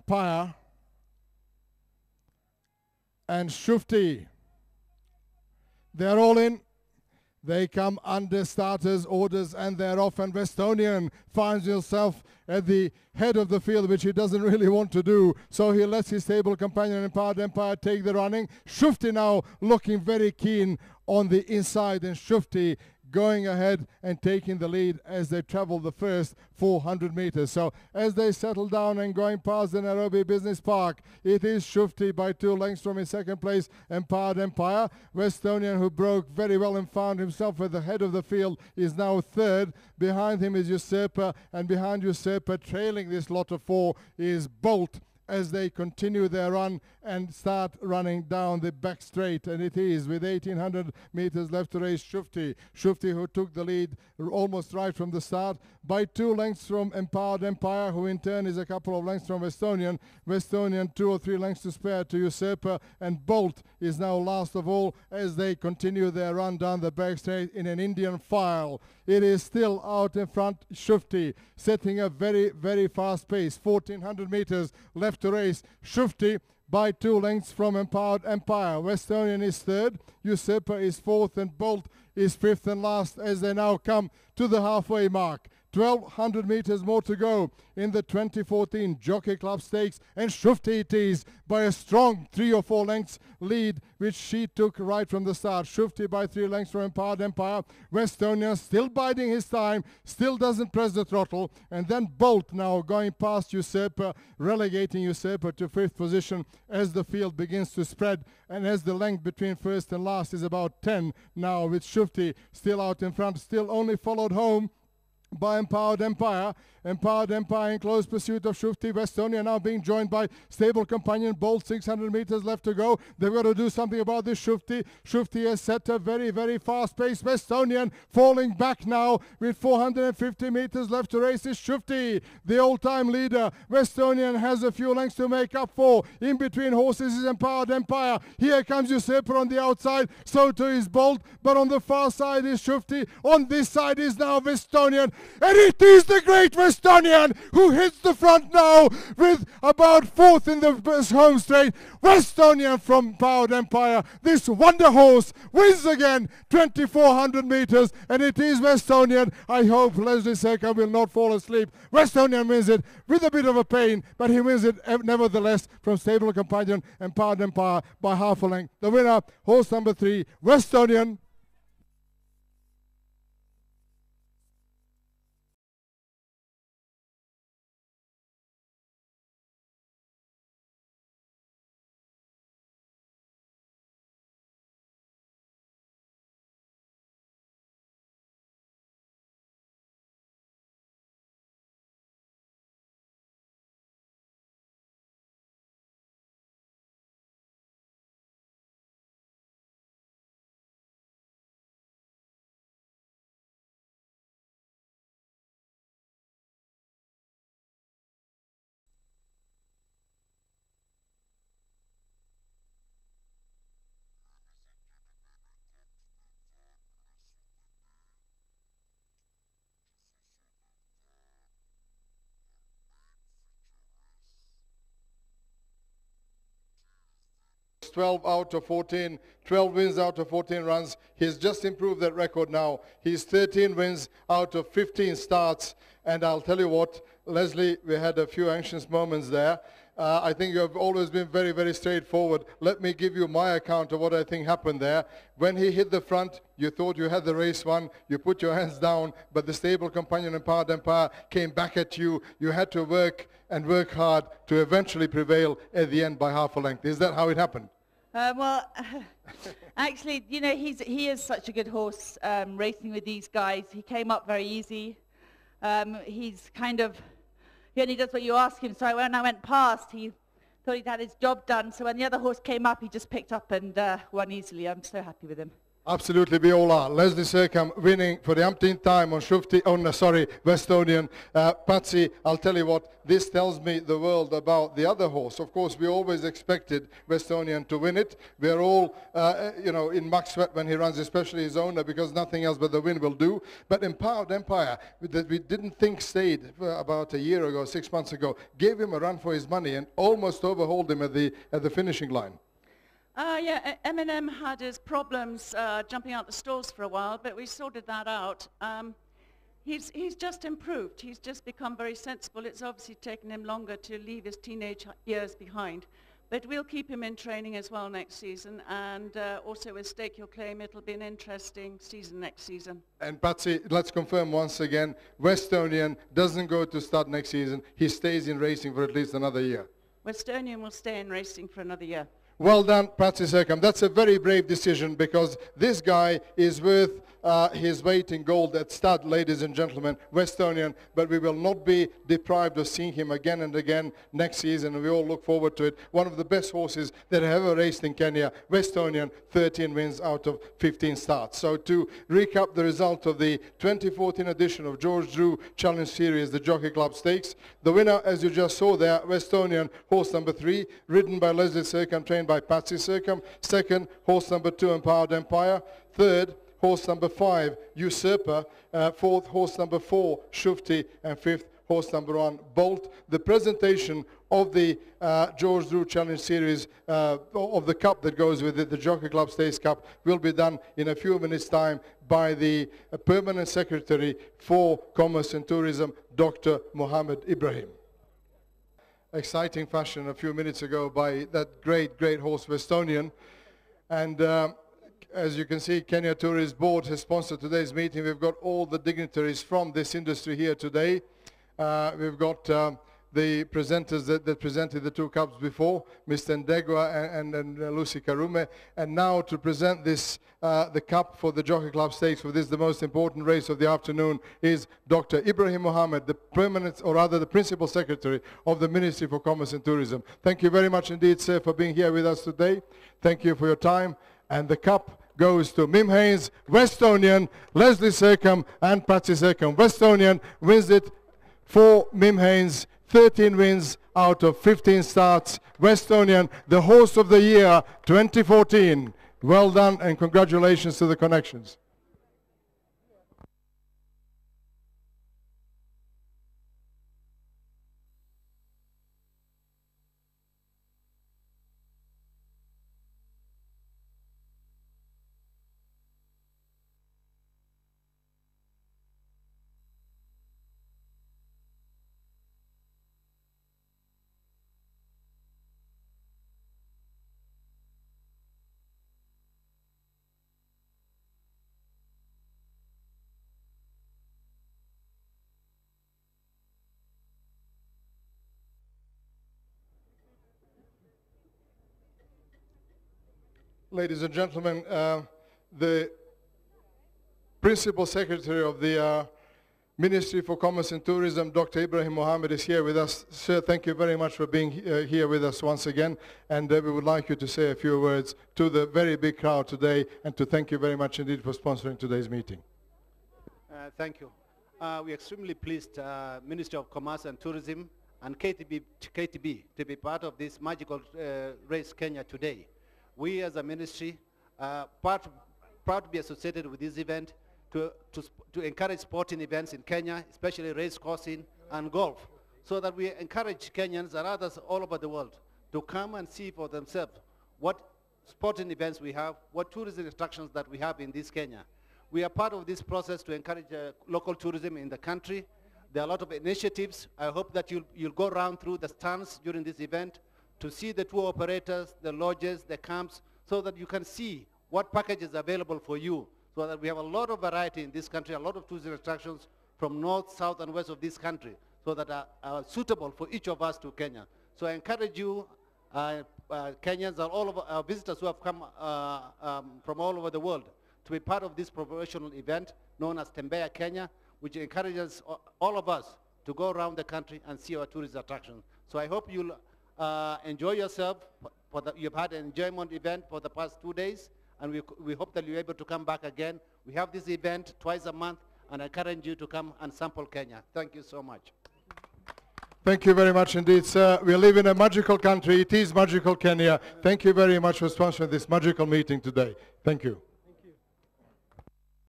Empire and Shufti. They're all in. They come under starters' orders and they're off, and Westonian finds himself at the head of the field, which he doesn't really want to do. So he lets his stable companion Empowered Empire take the running. Shufti now looking very keen on the inside, and Shufti going ahead and taking the lead as they travel the first 400 meters. So as they settle down and going past the Nairobi Business Park, it is Shufti by 2 lengths from in second place, Empowered Empire. Westonian, who broke very well and found himself at the head of the field, is now third. Behind him is Usurper, and behind Usurper, trailing this lot of 4, is Bolt, as they continue their run and start running down the back straight. And it is, with 1,800 meters left to race, Shufti, who took the lead almost right from the start, by 2 lengths from Empowered Empire, who in turn is a couple of lengths from Westonian. 2 or 3 lengths to spare to Usurper, and Bolt is now last of all as they continue their run down the back straight in an Indian file. It is still out in front, Shufti, setting a very, very fast pace. 1,400 meters left to race. Shufti by 2 lengths from Empowered Empire. Westonian is third, Usurper is fourth, and Bolt is fifth and last as they now come to the halfway mark. 1,200 meters more to go in the 2014 Jockey Club Stakes, and Shufti it is by a strong 3 or 4 lengths lead, which she took right from the start. Shufti by 3 lengths from Empowered Empire. Westonian still biding his time, still doesn't press the throttle, and then Bolt now going past Usurper, relegating Usurper to 5th position as the field begins to spread, and as the length between first and last is about 10 now, with Shufti still out in front, still only followed home by Empowered Empire. Empowered Empire in close pursuit of Shufti. Westonian now being joined by stable companion Bolt. 600 meters left to go. They've got to do something about this Shufti. Shufti has set a very, very fast pace. Westonian falling back now with 450 meters left to race is Shufti, the all-time leader. Westonian has a few lengths to make up for. In between horses is Empowered Empire. Here comes Usurper on the outside. So too is Bolt. But on the far side is Shufti. On this side is now Westonian. And it is the great Westonian who hits the front now with about 4th in the home straight. Westonian from Empowered Empire. This wonder horse wins again 2,400 meters, and it is Westonian. I hope Leslie Seca will not fall asleep. Westonian wins it with a bit of a pain, but he wins it nevertheless from stable companion Empowered Empire by half a length. The winner, horse number 3, Westonian. ...12 out of 14, 12 wins out of 14 runs. He's just improved that record now. He's 13 wins out of 15 starts. And I'll tell you what, Leslie, we had a few anxious moments there. I think you have always been very, very straightforward. Let me give you my account of what I think happened there. When he hit the front, you thought you had the race won. You put your hands down, but the stable companion Empowered Empire came back at you. You had to work and work hard to eventually prevail at the end by half a length. Is that how it happened? Actually, you know, he is such a good horse racing with these guys. He came up very easy. He's kind of, he only does what you ask him. So when I went past, he thought he'd had his job done. So when the other horse came up, he just picked up and won easily. I'm so happy with him. Absolutely, we all are. Leslie Sercombe winning for the umpteenth time on Westonian. Patsy, I'll tell you what, this tells me the world about the other horse. Of course, we always expected Westonian to win it. We're all, in muck sweat when he runs, especially his owner, because nothing else but the win will do. But Empowered Empire, that we didn't think stayed about a year ago, 6 months ago, gave him a run for his money and almost overhauled him at the finishing line. Eminem had his problems jumping out the stalls for a while, but we sorted that out. He's just improved. He's just become very sensible. It's obviously taken him longer to leave his teenage years behind. But we'll keep him in training as well next season. And also with Stake Your Claim, it'll be an interesting season next season. And Patsy, let's confirm once again, Westonian doesn't go to start next season. He stays in racing for at least another year. Westonian will stay in racing for another year. Well done, Patsy Sercombe. That's a very brave decision, because this guy is worth his weight in gold at stud, ladies and gentlemen, Westonian. But we will not be deprived of seeing him again and again next season, and we all look forward to it. One of the best horses that have ever raced in Kenya, Westonian, 13 wins out of 15 starts. So to recap the result of the 2014 edition of George Drew Challenge Series, the Jockey Club Stakes, the winner, as you just saw there, Westonian, horse number 3, ridden by Leslie Sercombe, trained by Patsy Sercombe. Second, horse number 2, Empowered Empire. Third, horse number 5, Usurper. Fourth, horse number 4, Shufti. And fifth, horse number 1, Bolt. The presentation of the George Drew Challenge Series, of the cup that goes with it, the Jockey Club Stakes Cup, will be done in a few minutes' time by the Permanent Secretary for Commerce and Tourism, Dr. Mohammed Ibrahim. Exciting fashion a few minutes ago by that great horse Westonian. And as you can see, Kenya Tourist Board has sponsored today's meeting. We've got all the dignitaries from this industry here today. We've got the presenters that presented the 2 cups before, Mr. Ndegwa and Lucy Karume. And now to present this, the cup for the Jockey Club Stakes, for this the most important race of the afternoon, is Dr. Ibrahim Mohammed, the permanent, or rather the Principal Secretary of the Ministry for Commerce and Tourism. Thank you very much indeed, sir, for being here with us today. Thank you for your time. And the cup goes to Mim Haynes, Westonian, Leslie Sercombe and Patsy Sercombe. Westonian wins it for Mim Haynes, 13 wins out of 15 starts. Westonian, the horse of the year 2014. Well done and congratulations to the connections. Ladies and gentlemen, the Principal Secretary of the Ministry for Commerce and Tourism, Dr. Ibrahim Mohammed, is here with us. Sir, thank you very much for being here with us once again. And we would like you to say a few words to the very big crowd today, and to thank you very much indeed for sponsoring today's meeting. Thank you. We're extremely pleased, Ministry of Commerce and Tourism and KTB to be part of this magical race Kenya today. We as a ministry proud to be associated with this event to encourage sporting events in Kenya, especially race coursing and golf, so that we encourage Kenyans and others all over the world to come and see for themselves what sporting events we have, what tourism attractions that we have in this Kenya. We are part of this process to encourage local tourism in the country. There are a lot of initiatives. I hope that you'll go around through the stands during this event to see the tour operators, the lodges, the camps, so that you can see what package is available for you, so that we have a lot of variety in this country, a lot of tourism attractions from north, south, and west of this country, so that are suitable for each of us to Kenya. So I encourage you, Kenyans, and all of our visitors who have come from all over the world, to be part of this promotional event known as Tembea Kenya, which encourages all of us to go around the country and see our tourist attractions. So I hope you'll enjoy yourself. You've had an enjoyment event for the past 2 days, and we hope that you're able to come back again. We have this event twice a month, and I encourage you to come and sample Kenya. Thank you so much. Thank you very much indeed, sir. We live in a magical country. It is magical Kenya. Thank you very much for sponsoring this magical meeting today. Thank you.